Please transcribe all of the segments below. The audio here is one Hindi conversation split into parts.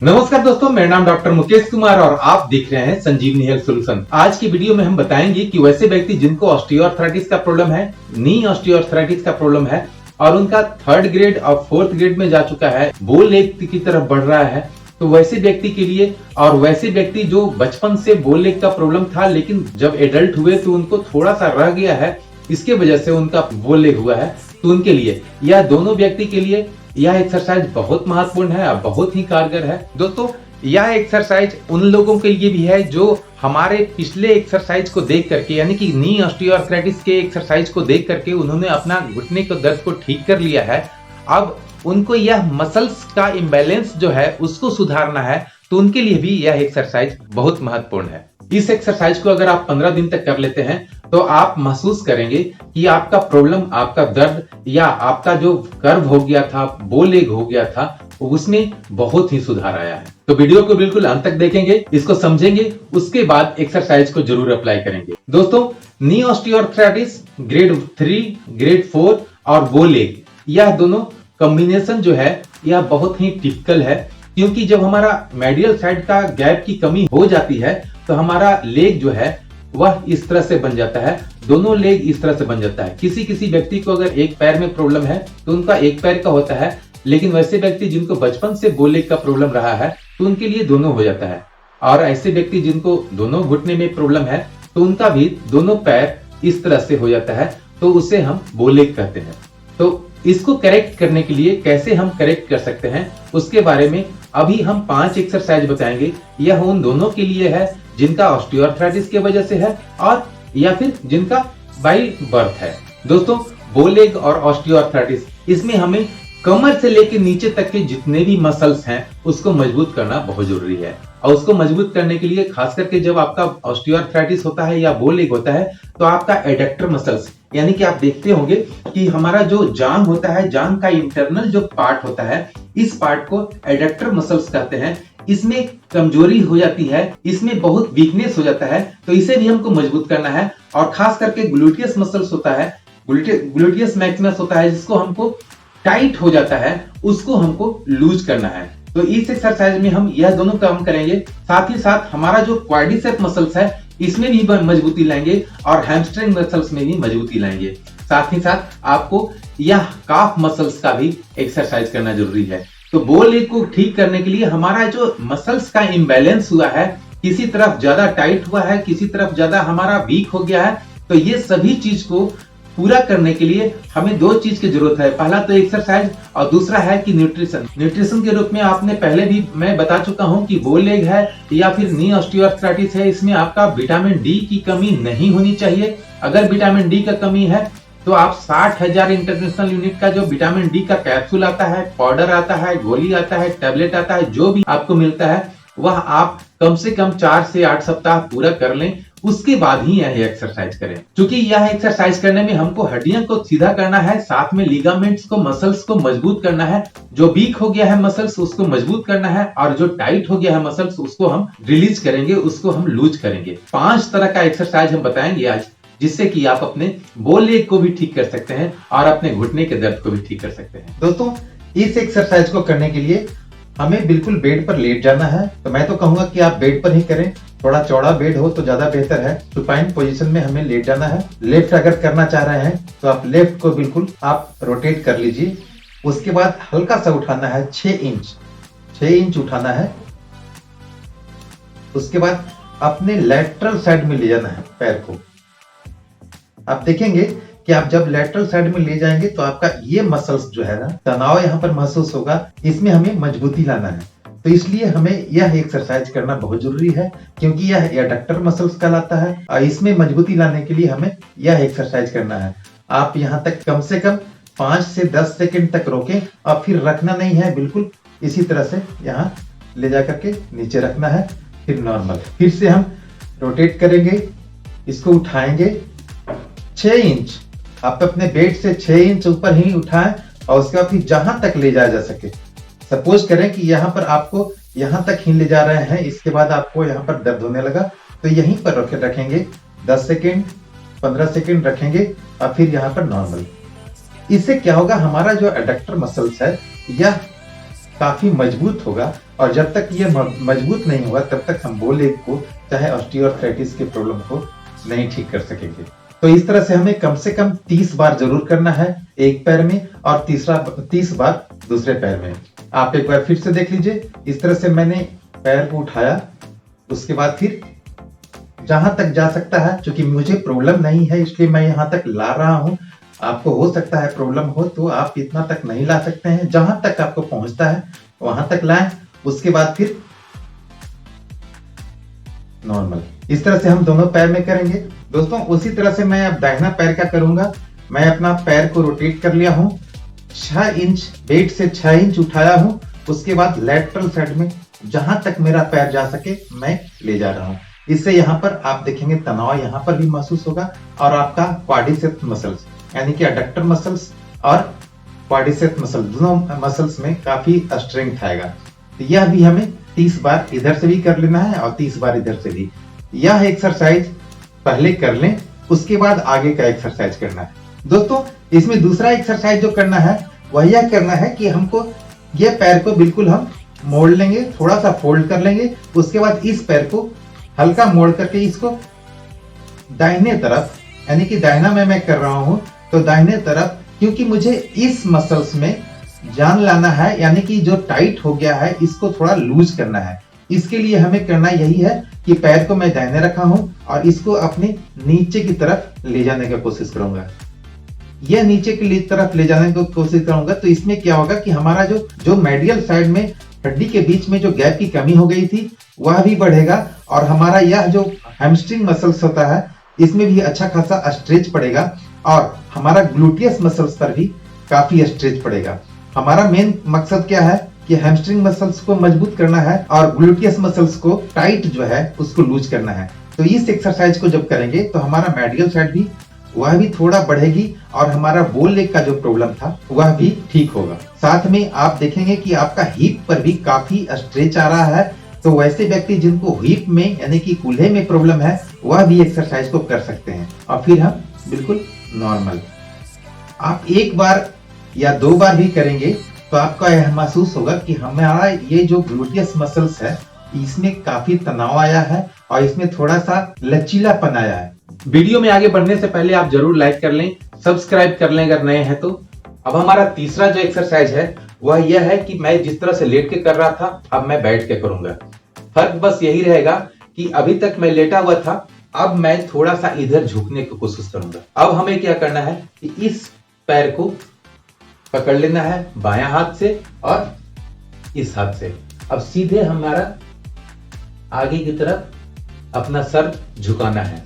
नमस्कार दोस्तों, मेरा नाम डॉक्टर मुकेश कुमार और आप देख रहे हैं संजीवनी हेल्थ सॉल्यूशन। आज की वीडियो में हम बताएंगे कि वैसे व्यक्ति जिनको ऑस्टियोआर्थराइटिस का प्रॉब्लम है, नी ऑस्टियोआर्थराइटिस का प्रॉब्लम है और उनका 3rd ग्रेड और 4th ग्रेड में जा चुका है, बो लेग की तरफ बढ़ रहा है, तो वैसे व्यक्ति के लिए और वैसे व्यक्ति जो बचपन से बो लेग का प्रॉब्लम था लेकिन जब एडल्ट हुए तो उनको थोड़ा सा रह गया है, इसके वजह से उनका बो लेग हुआ है, तो उनके लिए या दोनों व्यक्ति के लिए यह एक्सरसाइज बहुत महत्वपूर्ण है और बहुत ही कारगर है। दोस्तों, यह एक्सरसाइज उन लोगों के लिए भी है जो हमारे पिछले एक्सरसाइज को देख करके, यानी कि नी ऑस्टियोआर्थराइटिस के एक्सरसाइज को देख करके उन्होंने अपना घुटने के दर्द को ठीक कर लिया है। अब उनको यह मसल्स का इम्बैलेंस जो है उसको सुधारना है, तो उनके लिए भी यह एक्सरसाइज बहुत महत्वपूर्ण है। इस एक्सरसाइज को अगर आप 15 दिन तक कर लेते हैं तो आप महसूस करेंगे कि आपका प्रॉब्लम, आपका दर्द या आपका जो कर्व हो गया था, बो लेग हो गया था, उसमें बहुत ही सुधार आया है। तो वीडियो को बिल्कुल अंत तक देखेंगे, इसको समझेंगे, उसके बाद एक्सरसाइज को जरूर अप्लाई करेंगे। दोस्तों, नी ऑस्टियोआर्थराइटिस ग्रेड 3, ग्रेड 4 और बो लेग, यह दोनों कॉम्बिनेशन जो है यह बहुत ही टिपिकल है, क्योंकि जब हमारा मेडियल साइड का गैप की कमी हो जाती है तो हमारा लेग जो है वह इस तरह से बन जाता है, दोनों लेग इस तरह से बन जाता है। किसी व्यक्ति को अगर एक पैर में प्रॉब्लम है तो उनका एक पैर का होता है, लेकिन वैसे व्यक्ति जिनको बचपन से बो लेग का प्रॉब्लम रहा है तो उनके लिए दोनों हो जाता है। और ऐसे व्यक्ति जिनको दोनों घुटने में प्रॉब्लम है तो उनका भी दोनों पैर इस तरह से हो जाता है, तो उसे हम बो लेग कहते हैं। तो इसको करेक्ट करने के लिए कैसे हम करेक्ट कर सकते हैं, उसके बारे में अभी हम 5 एक्सरसाइज बताएंगे। यह उन दोनों के लिए है जिनका ऑस्टियोआर्थराइटिस की वजह से है और या फिर जिनका बाय बर्थ है। दोस्तों, बो लेग और ऑस्टियोआर्थराइटिस, इसमें हमें कमर से लेकर नीचे तक के जितने भी मसल्स हैं उसको मजबूत करना बहुत जरूरी है। और उसको मजबूत करने के लिए खास करके जब आपका ऑस्टियोआर्थराइटिस होता है या बो लेग होता है तो आपका एडक्टर मसल्स, यानी कि आप देखते होंगे कि हमारा जो जांघ होता है, जांघ का इंटरनल जो पार्ट होता है, इस पार्ट को एडक्टर मसल्स कहते हैं। इसमें कमजोरी हो जाती है, इसमें बहुत वीकनेस हो जाता है, तो इसे भी हमको मजबूत करना है। और खास करके ग्लूटियस मसल्स होता है, ग्लूटियस मैक्सिमस होता है, जिसको हमको टाइट हो जाता है, उसको हमको लूज करना है। तो इस एक्सरसाइज में हम यह दोनों काम करेंगे। साथ ही साथ हमारा जो क्वाड्रिसेप मसल्स है इसमें भी मजबूती लाएंगे और हैमस्ट्रिंग मसल्स में भी मजबूती लाएंगे। साथ ही साथ आपको यह काफ मसल्स का भी एक्सरसाइज करना जरूरी है। तो बो लेग को ठीक करने के लिए हमारा जो मसल्स का इम्बैलेंस हुआ है, किसी तरफ ज्यादा टाइट हुआ है, किसी तरफ ज्यादा हमारा वीक हो गया है, तो ये सभी चीज को पूरा करने के लिए हमें 2 चीज की जरूरत है। पहला तो एक्सरसाइज और दूसरा है कि न्यूट्रिशन। न्यूट्रिशन के रूप में आपने पहले भी मैं बता चुका हूं कि बो लेग है या फिर नी ऑस्टियोआर्थराइटिस है, इसमें आपका विटामिन डी की कमी नहीं होनी चाहिए। अगर विटामिन डी का कमी है तो आप 60,000 इंटरनेशनल यूनिट का जो विटामिन डी का कैप्सूल आता है, पाउडर आता है, गोली आता है, टैबलेट आता है, जो भी आपको मिलता है वह आप कम से कम 4 से 8 सप्ताह पूरा कर लें, उसके बाद ही यह एक्सरसाइज करें। क्योंकि यह एक्सरसाइज करने में हमको हड्डियों को सीधा करना है, साथ में लिगामेंट्स को, मसल्स को मजबूत करना है। जो वीक हो गया है मसल्स उसको मजबूत करना है और जो टाइट हो गया है मसल्स उसको हम रिलीज करेंगे, उसको हम लूज करेंगे। 5 तरह का एक्सरसाइज हम बताएंगे आज, जिससे कि आप अपने बो लेग को भी ठीक कर सकते हैं और अपने घुटने के दर्द को भी ठीक कर सकते हैं। दोस्तों, इस एक्सरसाइज को करने के लिए हमें बिल्कुल बेड पर लेट जाना है। तो मैं तो कहूंगा कि आप बेड पर ही करें, थोड़ा चौड़ा बेड हो तो ज्यादा बेहतर है। सुपाइन पोजीशन में हमें लेट जाना है। लेफ्ट अगर करना चाह रहे हैं तो आप लेफ्ट को बिल्कुल आप रोटेट कर लीजिए। उसके बाद हल्का सा उठाना है, 6 इंच उठाना है। उसके बाद अपने लेटरल साइड में ले जाना है पैर को। आप देखेंगे कि आप जब लेटरल साइड में ले जाएंगे तो आपका ये मसल्स जो है ना, तनाव यहाँ पर महसूस होगा, इसमें हमें मजबूती लाना है। तो इसलिए हमें यह एक्सरसाइज करना बहुत जरूरी है, क्योंकि यह एडक्टर मसल्स कहलाता है और इसमें मजबूती लाने के लिए हमें यह एक्सरसाइज करना है। आप यहाँ तक कम से कम 5 से 10 सेकंड तक रोकें और फिर रखना नहीं है, बिल्कुल इसी तरह से यहाँ ले जा करके नीचे रखना है, फिर नॉर्मल। फिर से हम रोटेट करेंगे, इसको उठाएंगे 6 इंच। आप अपने बेड से 6 इंच ऊपर ही उठाएं और उसके बाद फिर जहां तक ले जाया जा सके। सपोज करें कि यहाँ पर आपको यहाँ तक ही ले जा रहे हैं, इसके बाद आपको यहाँ पर दर्द होने लगा तो यहीं पर रखेंगे 10 सेकेंड 15 सेकेंड रखेंगे और फिर यहाँ पर नॉर्मल। इससे क्या होगा, हमारा जो एडक्टर मसल्स है यह काफी मजबूत होगा। और जब तक ये मजबूत नहीं होगा तब तक हम वो लेग को, चाहे ऑस्टियोआर्थराइटिस के प्रॉब्लम को, नहीं ठीक कर सकेंगे। तो इस तरह से हमें कम से कम 30 बार जरूर करना है एक पैर में, और 30 बार दूसरे पैर में। आप एक बार फिर से देख लीजिए। इस तरह से मैंने पैर को उठाया, उसके बाद फिर जहां तक जा सकता है, क्योंकि मुझे प्रॉब्लम नहीं है इसलिए मैं यहां तक ला रहा हूं। आपको हो सकता है प्रॉब्लम हो तो आप इतना तक नहीं ला सकते हैं, जहां तक आपको पहुंचता है वहां तक लाएं। उसके बाद फिर नॉर्मल। इस तरह से हम दोनों पैर में करेंगे। दोस्तों उसी तरह से मैं अब दाहिना पैर का करूंगा। मैं अपना पैर को रोटेट कर लिया हूं, 6 इंच बेड से 6 इंच उठाया हूं। उसके बाद लैटरल साइड में जहां तक मेरा पैर जा सके मैं ले जा रहा हूं। इससे यहाँ पर आप देखेंगे तनाव यहाँ पर भी महसूस होगा, और आपका क्वाड्रिसेप्स मसल्स यानी कि अडक्टर मसल्स और क्वाड्रिसेप्स मसल, दोनों मसल्स में काफी स्ट्रेंथ आएगा। तो यह भी हमें 30 बार इधर से भी कर लेना है और 30 बार इधर से भी। यह एक्सरसाइज पहले कर लें, उसके बाद आगे का एक्सरसाइज करना है। दोस्तों इसमें दूसरा एक्सरसाइज जो करना है वह यह करना है कि हमको यह पैर को बिल्कुल हम मोड़ लेंगे, थोड़ा सा फोल्ड कर लेंगे। उसके बाद इस पैर को हल्का मोड़ करके इसको दाहिने तरफ, यानी कि दाहिना में मैं कर रहा हूं तो दाहिने तरफ, क्योंकि मुझे इस मसल्स में जान लाना है, यानी कि जो टाइट हो गया है इसको थोड़ा लूज करना है। इसके लिए हमें करना यही है कि पैर को मैं दाहिने रखा हूं और इसको अपने नीचे की तरफ ले जाने की कोशिश करूंगा। यह नीचे की तरफ ले जाने की कोशिश करूंगा तो इसमें क्या होगा कि हमारा जो मेडियल साइड में हड्डी के बीच में जो गैप की कमी हो गई थी वह भी बढ़ेगा, और हमारा यह जो हैमस्ट्रिंग मसल्स होता है इसमें भी अच्छा खासा स्ट्रेच पड़ेगा, और हमारा ग्लूटियस मसल्स पर भी काफी स्ट्रेच पड़ेगा। हमारा मेन मकसद क्या है कि हैमस्ट्रिंग मसल्स को मजबूत करना है और ग्लूटियस मसल्स को टाइट जो है उसको लूज करना है। तो इस एक्सरसाइज को जब करेंगे तो हमारा मेडियल साइड भी वह भी थोड़ा बढ़ेगी, और हमारा बोल लेग का जो प्रॉब्लम था वह भी ठीक होगा। साथ में आप देखेंगे कि आपका हिप पर भी काफी स्ट्रेच आ रहा है। तो वैसे व्यक्ति जिनको हिप में यानी कि कूल्हे में प्रॉब्लम है वह भी एक्सरसाइज को कर सकते हैं, और फिर हम बिल्कुल नॉर्मल। आप एक बार या 2 बार भी करेंगे तो आपका यह महसूस होगा कि हमारा ये जो ग्लूटियस मसल्स है इसमें काफी तनाव आया है और इसमें थोड़ा सा लचीलापन आया है। वीडियो में आगे बढ़ने से पहले आप जरूर लाइक कर लें, सब्सक्राइब कर लें अगर नए हैं तो। अब हमारा तीसरा जो एक्सरसाइज है वह यह है कि मैं जिस तरह से लेट के कर रहा था अब मैं बैठ के करूंगा। फर्क बस यही रहेगा कि अभी तक मैं लेटा हुआ था, अब मैं थोड़ा सा इधर झुकने की कोशिश करूंगा। अब हमें क्या करना है कि इस पैर को पकड़ लेना है बायां हाथ से और इस हाथ से। अब सीधे हमारा आगे की तरफ अपना सर झुकाना है,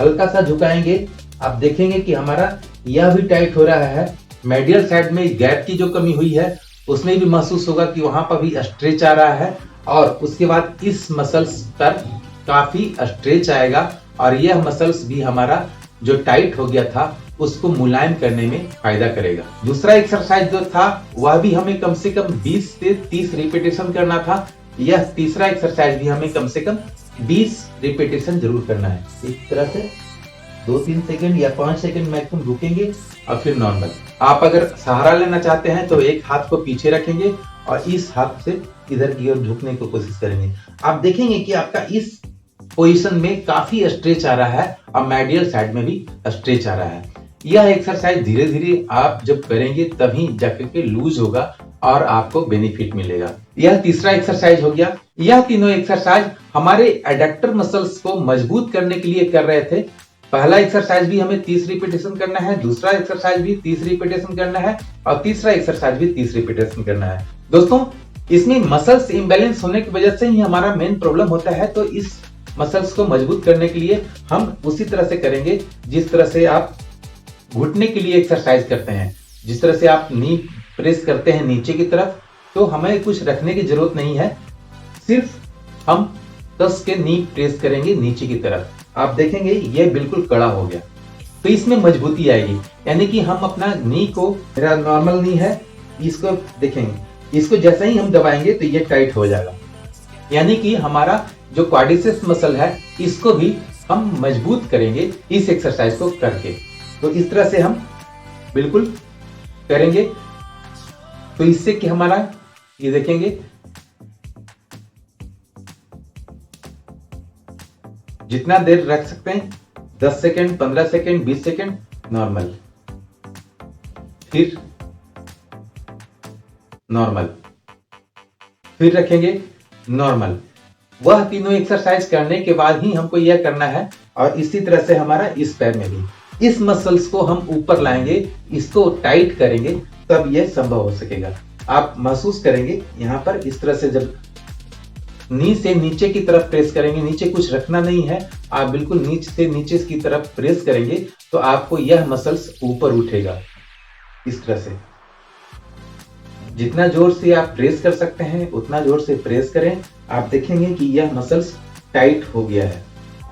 हल्का सा झुकाएंगे। आप देखेंगे कि हमारा यह भी टाइट हो रहा है। मेडियल साइड में गैप की जो कमी हुई है उसमें भी महसूस होगा कि वहां पर भी स्ट्रेच आ रहा है, और उसके बाद इस मसल्स पर काफी स्ट्रेच आएगा, और यह मसल्स भी हमारा जो टाइट हो गया था उसको मुलायम करने में फायदा करेगा। दूसरा एक्सरसाइज जो था वह भी हमें कम से कम 20 से 30 रिपीटेशन करना था। यह तीसरा एक्सरसाइज भी हमें कम से कम 20 रिपीटेशन जरूर करना है। इस तरह से 2-3 सेकंड या 5 सेकंड मैक्सिमम रुकेंगे और फिर नॉर्मल। आप अगर सहारा लेना चाहते हैं तो एक हाथ को पीछे रखेंगे और इस हाथ से इधर की ओर झुकने की कोशिश करेंगे। आप देखेंगे कि आपका इस पोजीशन में काफी स्ट्रेच आ रहा है और मेडियल साइड में भी स्ट्रेच आ रहा है। यह एक्सरसाइज धीरे धीरे आप जब करेंगे तभी जाकर के लूज होगा और आपको बेनिफिट मिलेगा। यह तीसरा एक्सरसाइज हो गया। यह तीनों एक्सरसाइज हमारे एडक्टर मसल्स को मजबूत करने के लिए कर रहे थे। पहला एक्सरसाइज भी हमें 30 रिपीटेशन करना है, दूसरा एक्सरसाइज भी 30 रिपीटेशन करना है और तीसरा एक्सरसाइज भी 30 रिपीटेशन करना है। दोस्तों इसमें मसल्स इम्बैलेंस होने की वजह से ही हमारा मेन प्रॉब्लम होता है। तो इस मसल्स को मजबूत करने के लिए हम उसी तरह से करेंगे जिस तरह से आप घुटने के लिए एक्सरसाइज करते हैं। जिस तरह से आप नी प्रेस करते हैं नीचे की तरफ, तो हमें कुछ रखने की जरूरत नहीं है, सिर्फ हम कस के नी प्रेस करेंगे नीचे की तरफ। आप देखेंगे ये बिल्कुल कड़ा हो गया, तो इसमें मजबूती आएगी। यानी कि हम अपना नी को, मेरा नॉर्मल नी है, इसको देखेंगे, इसको जैसे ही हम दबाएंगे तो ये टाइट हो जाएगा। यानी कि हमारा जो क्वाड्रिसेप्स मसल है इसको भी हम मजबूत करेंगे इस एक्सरसाइज को करके। तो इस तरह से हम बिल्कुल करेंगे, तो इससे कि हमारा ये देखेंगे, जितना देर रख सकते हैं, 10 सेकेंड, 15 सेकेंड, 20 सेकेंड, नॉर्मल, फिर नॉर्मल, फिर रखेंगे नॉर्मल। वह तीनों एक्सरसाइज करने के बाद ही हमको यह करना है। और इसी तरह से हमारा इस पैर में भी, इस मसल्स को हम ऊपर लाएंगे, इसको टाइट करेंगे, तब यह संभव हो सकेगा। आप महसूस करेंगे यहाँ पर इस तरह से, जब नी से नीचे की तरफ प्रेस करेंगे, नीचे कुछ रखना नहीं है, आप बिल्कुल नीचे से नीचे की तरफ प्रेस करेंगे तो आपको यह मसल्स ऊपर उठेगा। इस तरह से जितना जोर से आप प्रेस कर सकते हैं उतना जोर से प्रेस करें। आप देखेंगे कि यह मसल्स टाइट हो गया है।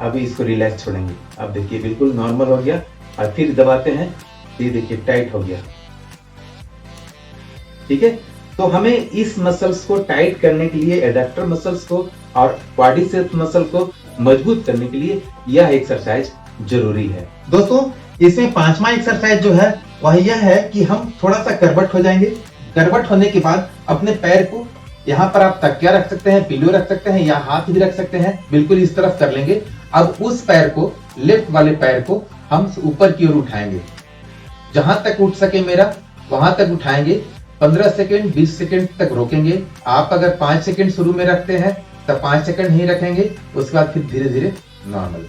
अभी इसको रिलैक्स छोड़ेंगे। आप देखिए बिल्कुल नॉर्मल हो गया, और फिर दबाते हैं, ये देखिए टाइट हो गया। ठीक है, तो हमें इस मसल्स को टाइट करने के लिए, एडक्टर मसल्स को और क्वाड्रिसेप्स मसल को मजबूत करने के लिए यह एक्सरसाइज जरूरी है। दोस्तों, इसमें पांचवा एक्सरसाइज जो है वह यह है कि हम थोड़ा सा करवट हो जाएंगे। करवट होने के बाद अपने पैर को, यहाँ पर आप तकिया रख सकते हैं, पिलो रख सकते हैं, या हाथ भी रख सकते हैं, बिल्कुल इस तरफ कर लेंगे। अब उस पैर को, लेफ्ट वाले पैर को हम ऊपर की ओर उठाएंगे, जहां तक उठ सके मेरा वहां तक उठाएंगे। 15 सेकेंड, 20 सेकेंड तक रोकेंगे। आप अगर 5 सेकेंड शुरू में रखते हैं तब 5 सेकेंड ही रखेंगे, उसके बाद फिर धीरे धीरे नॉर्मल।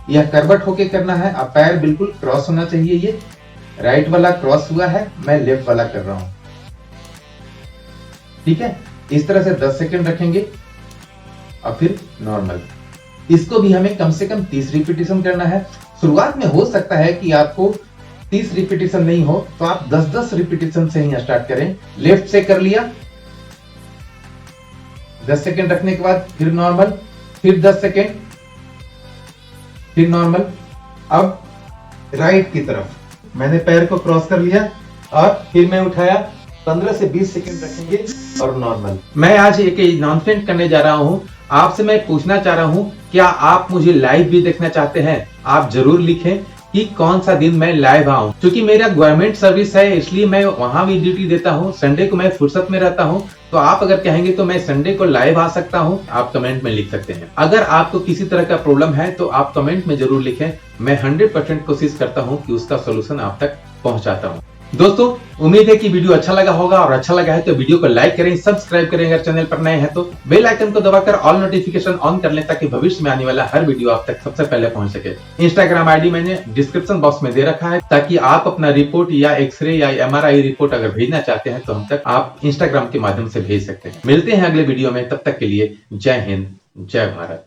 यह करवट होके करना है। अब पैर बिल्कुल क्रॉस होना चाहिए। ये राइट वाला क्रॉस हुआ है, मैं लेफ्ट वाला कर रहा हूं। ठीक है, इस तरह से 10 सेकेंड रखेंगे और फिर नॉर्मल। इसको भी हमें कम से कम 30 रिपीटेशन करना है। शुरुआत में हो सकता है कि आपको 30 रिपीटेशन नहीं हो, तो आप 10-10 रिपीटेशन से ही स्टार्ट करें। लेफ्ट से कर लिया, 10 सेकेंड रखने के बाद फिर नॉर्मल, फिर 10 सेकेंड, फिर नॉर्मल। अब राइट की तरफ मैंने पैर को क्रॉस कर लिया और फिर मैं उठाया, 15 से 20 सेकेंड रखेंगे और नॉर्मल। मैं आज एक अनाउंसमेंट करने जा रहा हूं। आपसे मैं पूछना चाह रहा हूं, क्या आप मुझे लाइव भी देखना चाहते हैं? आप जरूर लिखें कि कौन सा दिन मैं लाइव आऊं। क्योंकि मेरा गवर्नमेंट सर्विस है, इसलिए मैं वहां भी ड्यूटी देता हूं। संडे को मैं फुर्सत में रहता हूं, तो आप अगर कहेंगे तो मैं संडे को लाइव आ सकता हूं। आप कमेंट में लिख सकते हैं। अगर आपको किसी तरह का प्रॉब्लम है तो आप कमेंट में जरूर लिखें। मैं 100% कोशिश करता हूं कि उसका सोल्यूशन आप तक पहुंचाता हूं। दोस्तों, उम्मीद है कि वीडियो अच्छा लगा होगा, और अच्छा लगा है तो वीडियो को लाइक करें, सब्सक्राइब करें, अगर चैनल पर नए हैं तो बेल आइकन को दबाकर ऑल नोटिफिकेशन ऑन कर लें, ताकि भविष्य में आने वाला हर वीडियो आप तक सबसे पहले पहुंच सके। इंस्टाग्राम आईडी मैंने डिस्क्रिप्शन बॉक्स में दे रखा है, ताकि आप अपना रिपोर्ट या एक्सरे या MRI रिपोर्ट अगर भेजना चाहते हैं तो हम तक आप इंस्टाग्राम के माध्यम से भेज सकते हैं। मिलते हैं अगले वीडियो में, तब तक के लिए जय हिंद, जय भारत।